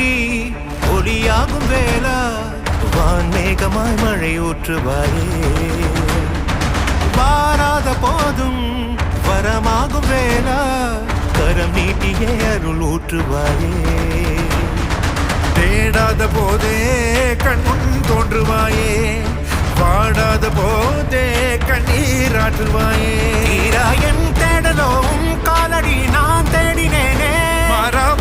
மீறி ஒளியாகும் வேளா வான்மேகமாய் மழை ஊற்றுவாயே வாராத போதும் வரமாகும் வேளா கரம் நீட்டியே அருள் ஊற்றுவாயே தேடாத போதே கண்முன் தோன்றுவாயே பாடாத போதே கண்ணீராற்றுவாயே என் தேடலும் காலடி நான் தேடினேனே மாறாம